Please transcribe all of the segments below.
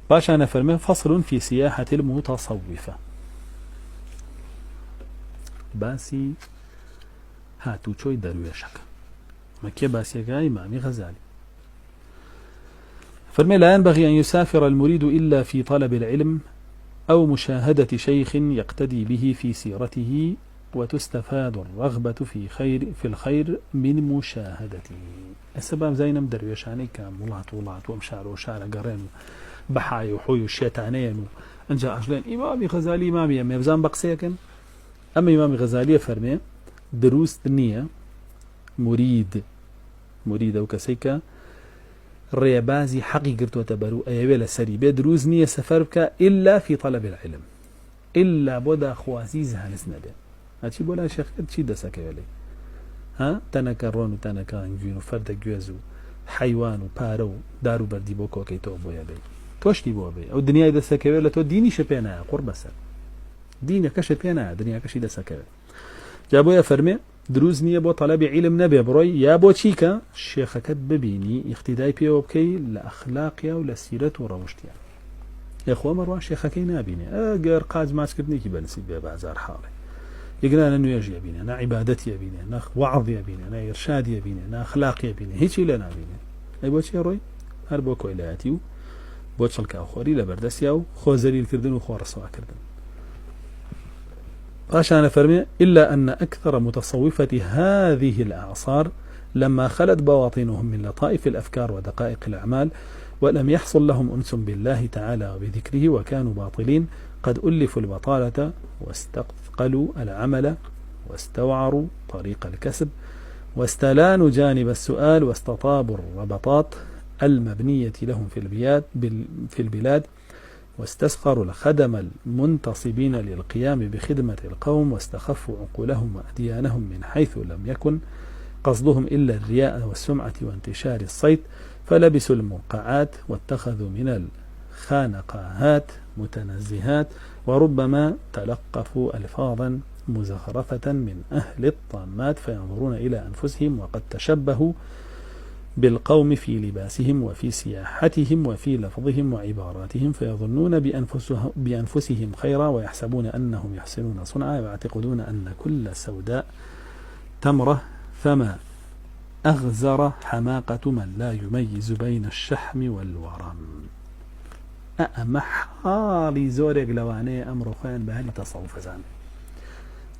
باشا نفرمه فصل في سياحة المتصوفة باسي هاتو چوي درويشك مكي باسي إمام غزالي فرمي لا ينبغي أن يسافر المريد إلا في طلب العلم أو مشاهدة شيخ يقتدي به في سيرته وتستفاد الرغبة في الخير من مشاهدته. السبب زينم درويشاني كاملات ولات ومشار وشار قرين بحاي وحوي الشيطانين انجا أجلين إمام غزالي إمامي مبزان بقسيكن أما إمام غزالي فرمي دروس النية مريد أو كسيكا ريبازي حقي قرتو تبرو أيوة لسري بدروز نية سفرك إلا في طلب العلم إلا بودا خوازيز هانسنا بين هاتشي بولا شيخ تشي دسك يلي ها تنك رون وتنك انجوين وفرد جوزو حيوان وبارو دارو بردي بوكو كيتو بويا بي توشتي بويا بي أو الدنيا دسك يلي تو ديني شبينا قرب سر ديني كشبينا دنيا كشي دسك يلي جابويا فرمي دروز نية بو طلب علم نبي بروي يا بو تشيكا الشيخك ببيني اقتداي بيو بكي لأخلاقيا ولسيرة وروشتيا يا اخوة مروان شيخك نابيني اقر قاز ما سكرني كي بنسي بازار حالي يقنا نيوج يبيني انا عبادتي يبيني انا وعظ يبيني انا ارشاد يبيني انا اخلاق يبيني هيك لا نابيني اي بو تشي روي هر بو كويلاتيو بو تشلكا اخوري لبردسياو خو زليل كردن وخو رسوا كردن عشان فرمي إلا أن أكثر متصوفة هذه الأعصار لما خلت بواطنهم من لطائف الأفكار ودقائق الأعمال ولم يحصل لهم أنس بالله تعالى وبذكره وكانوا باطلين قد ألفوا البطالة واستثقلوا العمل واستوعروا طريق الكسب واستلانوا جانب السؤال واستطابوا الربطات المبنية لهم في البلاد واستسخروا الخدم المنتصبين للقيام بخدمة القوم واستخفوا عقولهم وأديانهم من حيث لم يكن قصدهم إلا الرياء والسمعة وانتشار الصيت فلبسوا المرقعات واتخذوا من الخانقاهات متنزهات وربما تلقفوا ألفاظا مزخرفة من أهل الطامات فينظرون إلى أنفسهم وقد تشبهوا بالقوم في لباسهم وفي سياحتهم وفي لفظهم وعباراتهم فيظنون بأنفسهم خيرا ويحسبون أنهم يحسنون صنعا ويعتقدون أن كل سوداء تمرة فما أغزر حماقة من لا يميز بين الشحم والورم أمحالي زورك لواني أمر خيان بهالي تصوف زان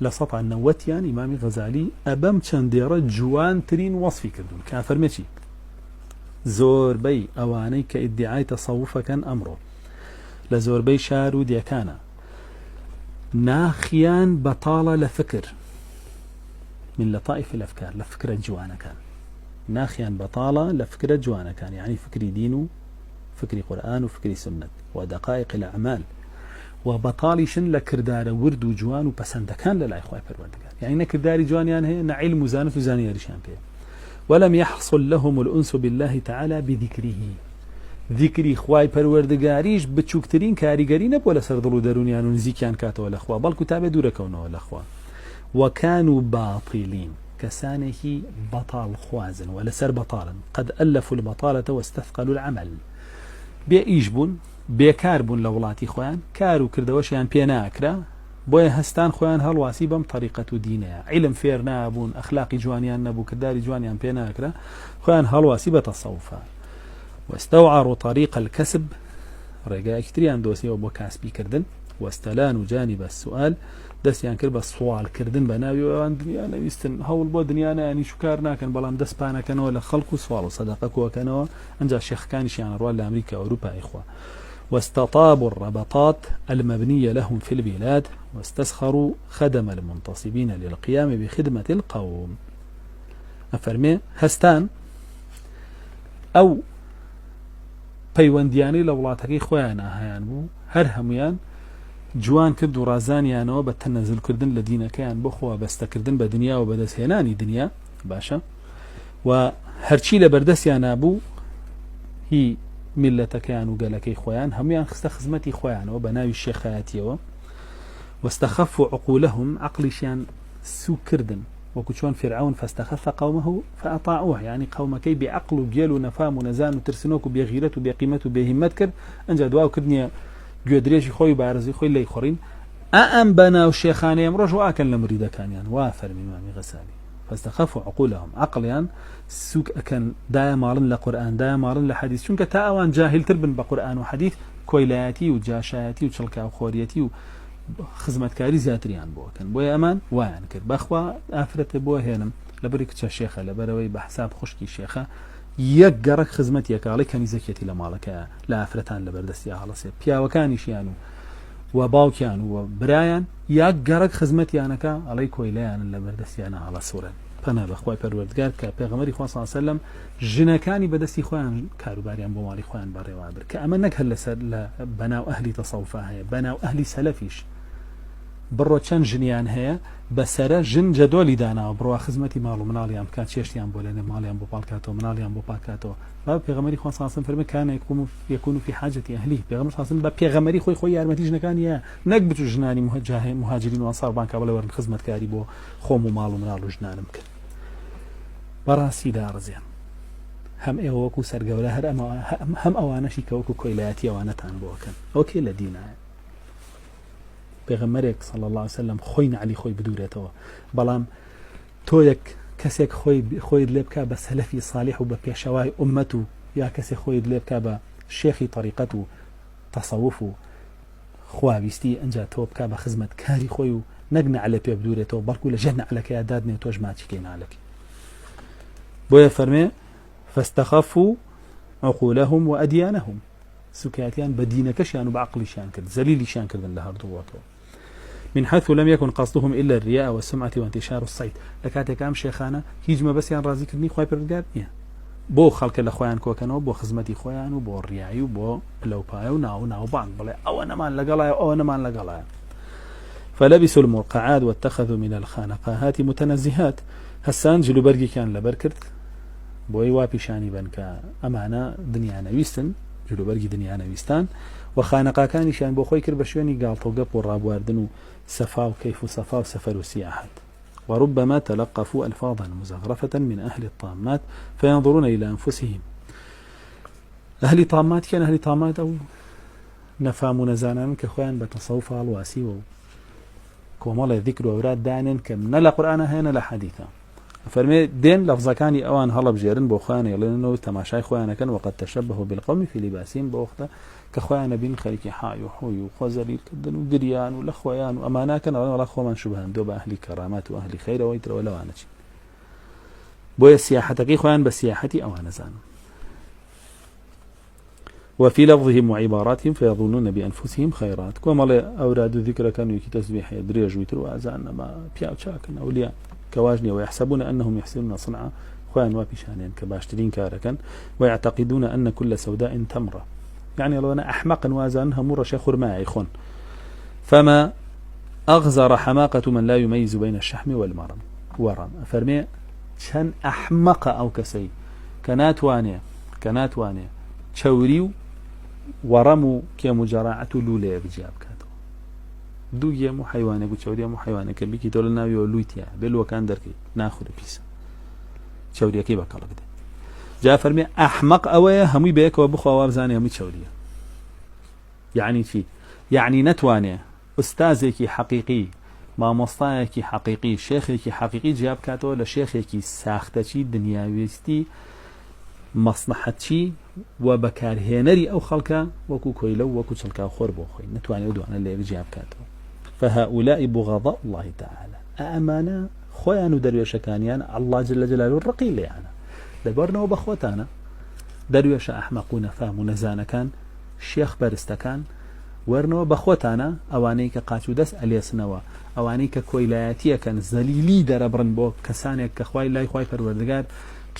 لسطع النوتيان إمام غزالي أبم تشندير جوان ترين وصفي كردون كان فرميتي زور بي أواني كإدعاء تصوف كان أمره لزور بي شارو ديكانا ناخيان بطالة لفكر من لطائف الأفكار لفكرة جوانا كان ناخيان بطالة لفكرة جوانا كان يعني فكري دين فكري قرآن وفكري سنة ودقائق الأعمال وبطالي شن لكردار ورد وجوان وبسند كان للا إخوة پروردگار يعني نكرداري جوانيان هي نعلم زانف وزانية رشان بيه ولم يحصل لهم الأنس بالله تعالى بذكره ذكري إخوة پروردگاريش بچوكترين كاريگري نبو لسردلو درونيان ونزيكيان كاتو الأخوة بل كتاب دوركونه الأخوة وكانوا باطلين كسانه بطال خوازن ولسر بطالا قد ألفوا البطالة واستثقلوا العمل بيجبون بيكاربون لولاتي خوان كارو كردوشيان بينا أكرا بويا هستان خوان هالواسي بم طريقة دينها علم فيرنا أبون أخلاقي جوانيان نبو كداري جوانيان بينا أكرا خوان هالواسي بتصوفا واستوعروا طريق الكسب رجاء كتريان دوسي وبو كاسبي كردن واستلانوا جانب السؤال دسيان كرب السؤال كردن بناوي وان دنيا أنا يستن هول بو دنيا أنا يعني شكارنا كان بلام دس بانا كانوا ولا خلقوا سؤال صدقك وكانوا أنجا الشيخ كانش يعني روال أمريكا أوروبا إخوة واستطابوا الربطات المبنية لهم في البلاد واستسخروا خدم المنتصبين للقيام بخدمة القوم أفرمي هستان أو پەیوەندیانەی لە وڵاتەکەی خۆیان هەیان بوو هەر هەمویان جوان کرد و ڕازانیانەوە بە تەنەزلکردن لە دینەکەیان بۆ خۆوەبەستەکردن بە دنیا و بەدەستهێنانی دنیا باشە و هەرچی لە بەردەستیان نابوو هی ملتەکەیان و گەلەکەی خۆیان هەمویان خستە خزمەتی خۆیانەوە بە ناوی شێخایەتیەوە واستخفوا عقولهم عقلشيان سوء كردن وكشون فرعون فاستخف قومه فأطاعوه يعني قومكي بعقل وجيل ونفام ونزان وترسنوك بغيرة وبقيمة وبهمت كر أنجا دواو كدنيا جودريش خوي بارزي خوي لي خورين أأم بنا والشيخان يمرج وأكل لمريد كان يعني وافر من إمام غزالي فاستخفوا عقولهم عقليان سوء كان دايا مارن لقرآن دايا مارن لحديث شونك تاوان جاهل تربن بقرآن وحديث كويلاتي وجاشاتي وشلكا وخوريتي خزمەتکاری زیاتریان بۆکەن بۆیە ئەمان وایان کرد بەخوا ئافرەتە بۆ هێنم لەبەری کچە شێخە لەبەرەوەی بە حساب خوشکی شێخە یەک گەڕک خزمەتیەکاڵی کەمیزەکێتی لە ماڵەکە لە ئافرەتان لەبەردەستی هەڵەسێ پیاوەکانیشیان و باوکیان و برایان یەک گەڕک خزمەتیانەکە ئەڵەی کۆیلەیان لەبەردەستیانە هەڵەسوورن پەنا بەخوای پەروەردگار کە پێغەمبەری خوا صلی الله علیه و سلم ژنەکانی بەدەستی خۆیان کاروباریان بۆ ماڵی خۆیان بەڕێوا برد کە ئەمە نەک هەر لەسەر لە بەناو ئەهلی تەسەووفە هەیە بەناو ئەهلی سەلەفیش بڕۆ چەند ژنیان هەیە بەسەرە ژن جەدۆلی داناوە بڕوا خزمەتی ماڵ و مناڵیان بکات چێشتیان بۆ لێنێ ماڵیان بۆ پاڵکاتەوە مناڵیان بۆ پاکاتەوە با پێغەمبەری خوا صلی الله علیه و سلم فەرمێ کان یکون فی حاجة ئەهلی پێغەمبەر صلی الله علیه و سلم بە پێغەمبەری خۆی یارمەتی ژنەکانی هەیە نەک بچو ژنانی مهاجرین و ئەنسار بان کابڵێ وەرن خزمەتکاری بۆ خۆم و ماڵ و مناڵ و ژنانم کرد بەڕاستی داڕزیان هەم ئێوە وەکو سەرگەورە هەم ئەوانەشی کە وەکو کۆیلایەتی ئەوانەتان بۆکەن ئەوکێ لە دینایە پێغەمبەرێک صلی الله علیه و سلم خۆی نعلی خۆی بدورێتەوە بەڵام تۆ یەک کەسێک خۆی لێ بکە بە سەلەفی صالح و بە پێشەوای ئومەت و یا کەسێک خۆی لێ بکە بە شێخی طریقەت و تەسەووف و خواویستی ئەنجا تۆ بکە بە خزمەتکاری خۆی و نەک نعلە پێ بدورێتەوە بەڵکو لە ژێر نعلەکەیە دادنێ تۆش ماچیکەی نعلەکەی بۆیە فەرمێ فاستخفوا عقولهم وأديانهم سكاتيان بدينكشان وبعقلشان كرد زليلشان كردن لهردواتو من حيث لم يكن قصدهم إلا الرياء والسمعة وانتشار الصيت لكاتك أم شيخانا هيجم بس يعني رازي كردني خواي بردقار بو خلق الأخوان كوكانو بو خزمتي خوان وبو الرياء وبو بلوباي وناو بعض بلا أو أنا ما لقلايا أو أنا ما لقلايا فلبسوا المرقعات واتخذوا من الخانقاهات متنزهات هسان جلو برقي كان لبركرت بۆی وا پیشانی بن کە ئەمانە دنیا نەویستن جلوبەرگی دنیا نەویستان و خانەقاکانیشیان بۆ خۆی کرد بە شوێنی گاڵتۆگەپ و ڕابواردن و سەفا و کەیف و سەفا و سەفەر و سیاحەت وربما تلقفوا ألفاظا مزخرفة من أهل الطامات فينظرون إلى أنفسهم أهل طامات كان أهل طامات أو نفام نزانا كخوان بتصوف الواسي وكومال ذكر وأوراد دان كم نلا قرآن هنا لا حديثا فرمي دين لفظكاني أوان هلا بجيرن بوخاني لأنه تماشاي خوانا كان وقد تشبهوا بالقوم في لباسهم بوخته كخوانا بين خليكي حاي وحوي وخزلي كدن وقريان والأخويان وأمانا كان ولا أخوة من شبهان دوب أهل كرامات وأهل خير ويتر ولا وانش بويا سياحتك خوان بسياحتي أوان زان وفي لفظهم وعباراتهم فيظنون بأنفسهم خيرات كما أوراد ذكر كانوا يكتسبيح يدريج ويتر وأزان ما بياو شاكن أولياء كواجني ويحسبون أنهم يحسنون صنعا خوان وابشانين كباشترين كاركا ويعتقدون أن كل سوداء تمرة يعني لو أنا أحمق وازانها مرة شيخور ما يخون فما أغزر حماقة من لا يميز بين الشحم والمرم ورم فرمي شان أحمق أو كسي كانت وانية تشوريو ورمو كمجراعة لولي بجاب كاتو دو يمو حيوانه قو تشوريا مو حيوانه كبيكي تولنا ويولويتيا بلو كان دركي ناخذ بيس تشوريا كي بقى لقد جاء فرمي أحمق أويا همي بيك وبخوا وابزاني همي تشوريا يعني في يعني نتواني أستاذك حقيقي ما مصطايك حقيقي شيخك حقيقي جاب كاتو لشيخك ساختشي دنياويستي مصلحتي وبكارهنري أو خلقا وكو كويلو وكو تلقا خور بوخي نتواني ودوانا اللي جاب كاتو فهؤلاء بغضاء الله تعالى أمانا خويانو درويش كانيان الله جل جلاله الرقيل يعني دبرنا وبخوتانا درويش أحمقون فهم نزانا كان شيخ برستكان ورنو بخوتانا أوانيك قاتو دس أليسنوا أوانيك كويلاتيا كان زليلي دربرن بو كسانيك كخواي لاي خواي پروردگار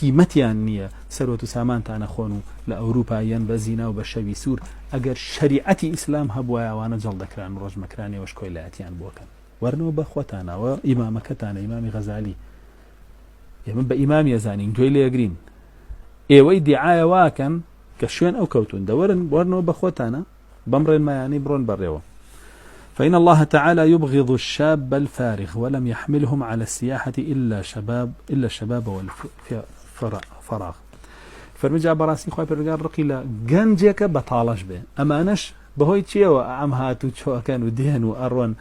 قيمتيان نية سروت سامان تانا خونو لأوروبايان بزينا وبشوي سور اگر شريعتي إسلام هبوا وانا جلد كران روج مكراني وش كويلاتيان بوكان ورنو بخوتانا وإمامكتانا إمام غزالي يمن بإمام يزاني انتوي لي يقرين ايوي دعاية واكن كشوين أو كوتون دورن ورنو بخوتانا بمرن ما يعني برون بريو. فإن الله تعالى يبغض الشاب الفارغ ولم يحملهم على السياحة إلا الشباب والفراغ. فرمجا براسي خوي برقار رقيلا جنجك بطالش به أمانش بهوي تشي وعم هاتو تشو كانوا دين وأروان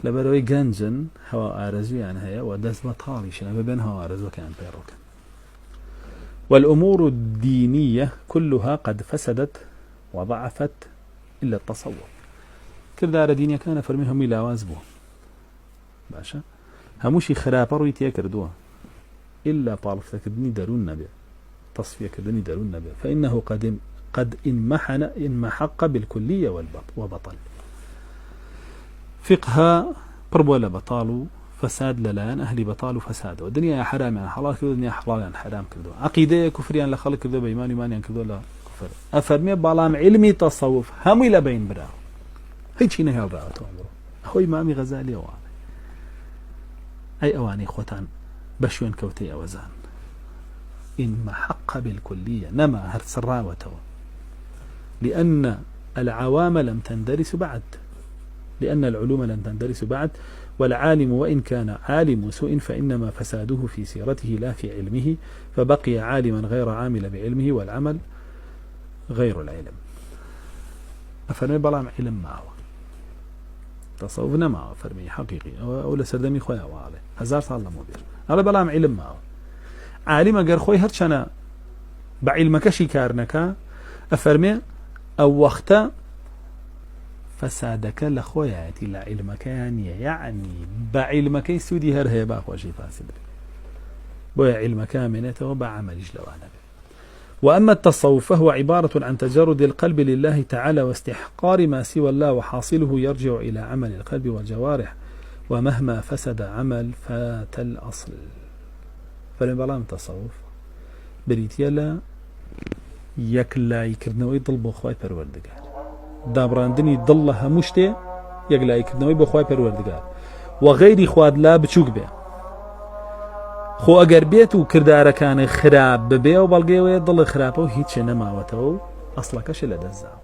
لبروي جنجن هوا أرزو يعني هيا ودس بطالي شنا بين هوا أرزو كان بيروكا. والأمور الدينية كلها قد فسدت وضعفت إلا التصور. كردار دينيا كان فرميهم إلى وازبو باشا هموشي خرابة رويتيا كردوها إلا بالفتك دني درون نبي تصفية كدني درون نبي فإنه قد انمحق بالكلية وبطل. فقها قرب ولا بطال فساد للان أهل بطال فساد والدنيا حرام يعني حلال كردو الدنيا حلال يعني حرام كردو عقيدة كفريان لخلق كردو بإيمان يعني كردو لا كفر أفرمي بالام علمي تصوف هم إلى بين برا هيك شيء نهار رأته عمره هو إمامي غزالي وعلي أي أواني خوتان بشوين كوتي أوزان إن محق بالكلية نما هرسراوته لأن العوام لم تندرس بعد لأن العلوم لم تندرس بعد والعالم وإن كان عالم سوء فإنما فساده في سيرته لا في علمه فبقي عالما غير عامل بعلمه والعمل غير العلم. أفرمي بلام علم معه تصوفنا معه فرمي حقيقي أو لسردمي خويا وعلي هزار صار الله مبير على بلام علم معه عالم أجر خوي هرشنا بعلمك شكارنك أفرمي أو وقت فسادك لخوياتي لا علمك يعني بعلمك يسودي هرهي باخو شي فاسد بويا علمك منته وبعمل جلوانا. وأما التصوف فهو عبارة عن تجرد القلب لله تعالى واستحقار ما سوى الله وحاصله يرجع إلى عمل القلب والجوارح ومهما فسد عمل فات الأصل. فلنبلام تصوف بريتيالا يكلا يكردنوي ضل بخواي پروردگار دابراندني ضلها مشتي يكلا يكردنوي بخواي پروردگار وغيري خواد لا بچوك بي خو اگر بيت و كرداركان خراب ببي و بلغي و يضل خرابه و هيتش نماوته اصلا كش لدزاو